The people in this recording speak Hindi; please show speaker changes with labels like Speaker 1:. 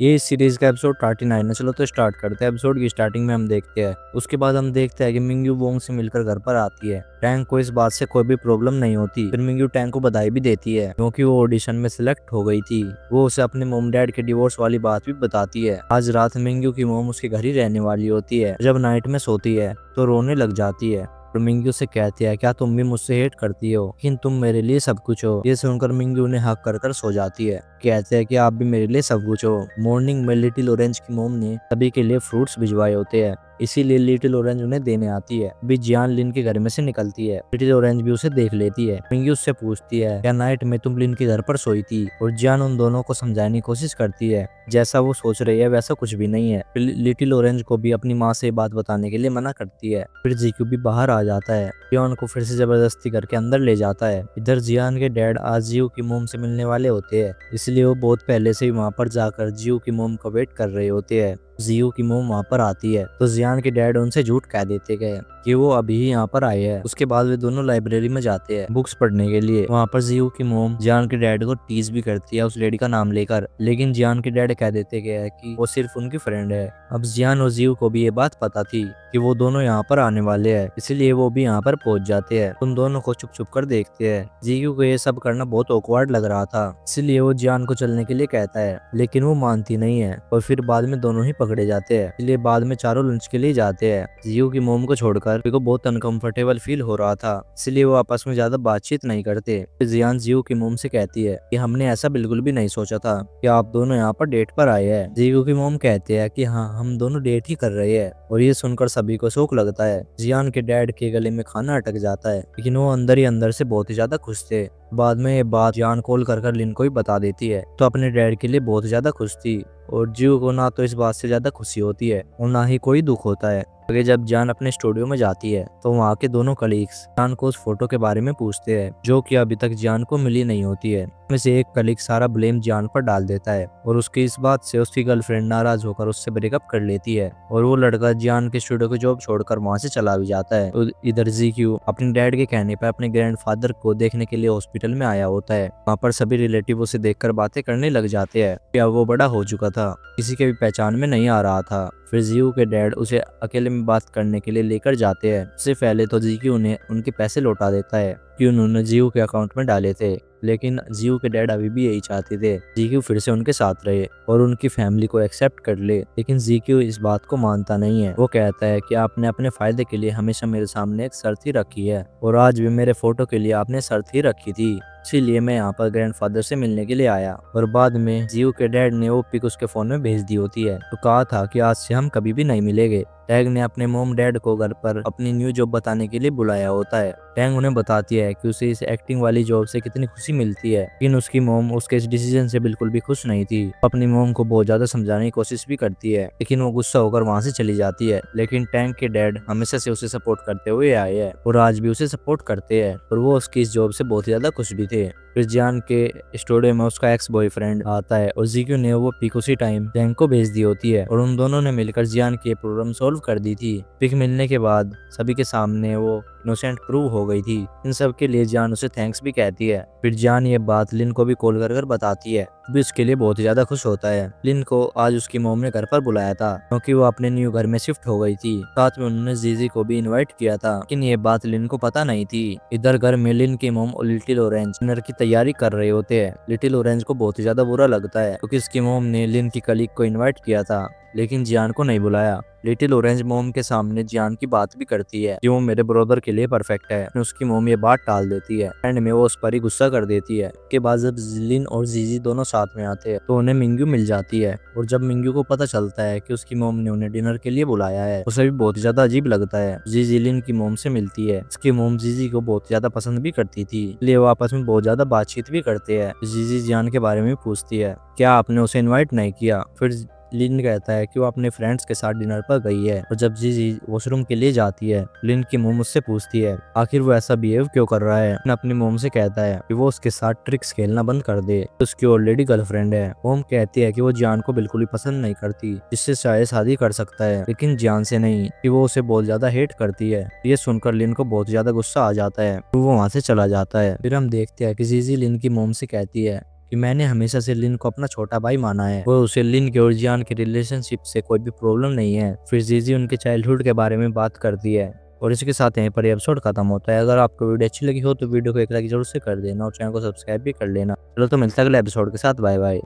Speaker 1: ये इस सीरीज का एपिसोड 39 है। चलो तो स्टार्ट करते हैं। एपिसोड की स्टार्टिंग में हम देखते हैं, उसके बाद हम देखते हैं कि मिंग्यू वोंग से मिलकर घर पर आती है। टैंग को इस बात से कोई भी प्रॉब्लम नहीं होती। फिर मिंग्यू टैंग को बधाई भी देती है क्योंकि वो ऑडिशन में सिलेक्ट हो गई थी। वो उसे अपने मोम डैड के डिवोर्स वाली बात भी बताती है। आज रात मिंग्यू की मोम उसके घर ही रहने वाली होती है। जब नाइट में सोती है तो रोने लग जाती है और मिंग्यू से कहती है, क्या तुम भी मुझसे हेट करती हो, लेकिन तुम मेरे लिए सब कुछ हो। ये सुनकर मिंग्यू उन्हें हक कर सो जाती है। कहते हैं कि आप भी मेरे लिए सब कुछ हो। मॉर्निंग में लिटिल ऑरेंज की मोम ने सभी के लिए फ्रूट्स भिजवाए होते हैं, इसीलिए लिटिल ऑरेंज उन्हें देने आती है। अभी जियान लिन के घर में से निकलती है। लिटिल ऑरेंज भी उसे देख लेती है। मिंग्यू उससे पूछती है, क्या नाइट में तुम लिन के घर पर सोई थी? और जियान उन दोनों को समझाने की कोशिश करती है, जैसा वो सोच रही है वैसा कुछ भी नहीं है। फिर लिटिल ऑरेंज को भी अपनी माँ से ये बात बताने के लिए मना करती है। फिर जीक्यू भी बाहर आ जाता है। जियान को फिर से जबरदस्ती करके अंदर ले जाता है। इधर जियान के डैड आज जियो की मोम से मिलने वाले होते हैं, इसलिए वो बहुत पहले से ही वहाँ पर जाकर जियो की मोम का वेट कर रहे होते हैं। जियो की मोम वहाँ पर आती है तो जियान के डैड उनसे झूठ कह देते हैं कि वो अभी ही यहाँ पर आए हैं। उसके बाद वे दोनों लाइब्रेरी में जाते हैं बुक्स पढ़ने के लिए। वहाँ पर जियो की मोम जियान के डैड को टीज भी करती है उस लेडी का नाम लेकर, लेकिन जियान के डैड कह देते हैं कि वो सिर्फ उनकी फ्रेंड है। अब जियान और जियो को भी ये बात पता थी कि वो दोनों यहाँ पर आने वाले हैं, इसलिए वो भी यहाँ पर पहुंच जाते हैं। उन दोनों को छुप छुप कर देखते हैं। जियो को ये सब करना बहुत ऑकवर्ड लग रहा था, इसलिए वो जियान को चलने के लिए कहता है, लेकिन वो मानती नहीं है और फिर बाद में दोनों ही पकड़े जाते हैं। इसलिए बाद में चारों लंच के लिए जाते हैं। जियो की मोम को छोड़कर को बहुत अनकंफर्टेबल फील हो रहा था, इसलिए वो आपस में ज्यादा बातचीत नहीं करते। जियान जियो की मोम से कहती है कि हमने ऐसा बिल्कुल भी नहीं सोचा था कि आप दोनों यहाँ पर डेट पर आए हैं। जियो की मोम कहते हैं कि हाँ, हम दोनों डेट ही कर रहे हैं। और ये सुनकर सभी को शौक लगता है। जियान के डैड के गले में खाना अटक जाता है, लेकिन वो अंदर ही अंदर से बहुत ही ज्यादा खुश थे। बाद में ये बात जियान कॉल कर लिन को ही बता देती है, तो अपने डैड के लिए बहुत ज्यादा खुश थी। और जियो को ना तो इस बात से ज्यादा खुशी होती है और ना ही कोई दुख होता है। आगे जब जान अपने स्टूडियो में जाती है तो वहाँ के दोनों कलीग्स जान को उस फोटो के बारे में पूछते हैं, जो कि अभी तक जान को मिली नहीं होती है। में से एक कलीग सारा ब्लेम जान पर डाल देता है और उसकी इस बात से उसकी गर्लफ्रेंड नाराज होकर उससे ब्रेकअप कर लेती है और वो लड़का जान के स्टूडियो की जॉब छोड़कर वहाँ से चला भी जाता है। तो इधर जीक्यू अपने डैड के कहने पर अपने ग्रैंडफादर को देखने के लिए हॉस्पिटल में आया होता है। वहाँ पर सभी रिलेटिव उसे देखकर बातें करने लग जाते हैं कि अब वो बड़ा हो चुका था, किसी के भी पहचान में नहीं आ रहा था। फिर जियो के डैड उसे अकेले में बात करने के लिए लेकर जाते हैं। उससे पहले तो जीक्यू उन्हें उनके पैसे लौटा देता है कि उन्होंने जियो के अकाउंट में डाले थे, लेकिन जियो के डैड अभी भी यही चाहते थे जीक्यू फिर से उनके साथ रहे और उनकी फैमिली को एक्सेप्ट कर ले। लेकिन जीक्यू इस बात को मानता नहीं है। वो कहता है कि आपने अपने फायदे के लिए हमेशा मेरे सामने एक शर्त ही रखी है और आज भी मेरे फोटो के लिए आपने शर्त ही रखी थी, इसीलिए मैं यहाँ पर ग्रैंडफादर से मिलने के लिए आया। और बाद में जियो के डैड ने वो पिक उसके फोन में भेज दी होती है, तो कहा था कि आज से हम कभी भी नहीं मिलेंगे। टैंग ने अपने मोम डैड को घर पर अपनी न्यू जॉब बताने के लिए बुलाया होता है। टैंग उन्हें बताती है कि उसे इस एक्टिंग वाली जॉब से कितनी खुशी मिलती है, लेकिन उसकी मोम उसके इस डिसीजन से बिल्कुल भी खुश नहीं थी। अपनी मोम को बहुत ज्यादा समझाने की कोशिश भी करती है, लेकिन वो गुस्सा होकर वहाँ से चली जाती है। लेकिन टैंग के डैड हमेशा से उसे सपोर्ट करते हुए आए हैं और आज भी उसे सपोर्ट करते हैं और वो उसकी इस जॉब से बहुत ज्यादा खुश भी थे। फिर जियान के स्टूडियो में उसका एक्स बॉयफ्रेंड आता है और जीक्यू ने वो पिक उसी टाइम टैंग को भेज दी होती है और उन दोनों ने मिलकर जियान की प्रॉब्लम सॉल्व कर दी थी। पिक मिलने के बाद सभी के सामने वो इनोसेंट प्रूव हो गई थी। इन सब के लिए जान उसे थैंक्स भी कहती है। फिर जान ये बात लिन को भी कॉल कर बताती है, भी उसके लिए बहुत ही ज्यादा खुश होता है। लिन को आज उसकी मोम ने घर पर बुलाया था क्योंकि वो अपने न्यू घर में शिफ्ट हो गई थी। साथ में उन्होंने जीजी को भी इनवाइट किया था, लेकिन ये बात लिन को पता नहीं थी। इधर घर में लिन की मोम और लिटिल ऑरेंज डिनर की तैयारी कर रहे होते हैं। लिटिल ऑरेंज को बहुत ही ज्यादा बुरा लगता है क्योंकि उसकी मोम ने लिन की कलीग को इन्वाइट किया था, लेकिन जियान को नहीं बुलाया। लिटिल ऑरेंज मोम के सामने जियान की बात भी करती है कि वो मेरे ब्रदर के लिए परफेक्ट है। उसकी मोम ये बात टाल देती है। एंड में वो उस पर ही गुस्सा कर देती है। के बाद जब जिलिन और जीजी दोनों साथ में आते हैं तो उन्हें मिंग्यू मिल जाती है और जब मिंग्यू को पता चलता है कि उसकी मोम ने उन्हें डिनर के लिए बुलाया है, उसे भी बहुत ज्यादा अजीब लगता है। जी जिलिन की मोम से मिलती है। उसकी मोम जीजी को बहुत ज्यादा पसंद भी करती थी, इसलिए वो आपस में बहुत ज्यादा बातचीत भी करते हैं। जीजी जियान के बारे में पूछती है, क्या आपने उसे इन्वाइट नहीं किया? फिर लिन कहता है कि वो अपने फ्रेंड्स के साथ डिनर पर गई है। और जब जीजी वॉशरूम के लिए जाती है, लिन की मोम उससे पूछती है आखिर वो ऐसा बिहेव क्यों कर रहा है। लिन अपनी मोम से कहता है कि वो उसके साथ ट्रिक्स खेलना बंद कर दे, उसकी ऑलरेडी गर्लफ्रेंड है। मोम कहती है कि वो जान को बिल्कुल भी पसंद नहीं करती, जिससे शायद शादी कर सकता है, लेकिन जान से नहीं, कि वो उसे बहुत ज्यादा हेट करती है। ये सुनकर लिन को बहुत ज्यादा गुस्सा आ जाता है, तो वो वहाँ से चला जाता है। फिर हम देखते हैं कि जीजी लिन की मोम से कहती है कि मैंने हमेशा से लिन को अपना छोटा भाई माना है। वो उसे लिन के और जियान के रिलेशनशिप से कोई भी प्रॉब्लम नहीं है। फिर जीजी उनके चाइल्डहुड के बारे में बात करती है और इसी के साथ यहीं पर एपिसोड खत्म होता है। अगर आपको वीडियो अच्छी लगी हो तो वीडियो को एक लाइक जरूर से कर देना और चैनल को सब्सक्राइब भी कर लेना। चलो तो मिलता है अगले एपिसोड के साथ। Bye bye.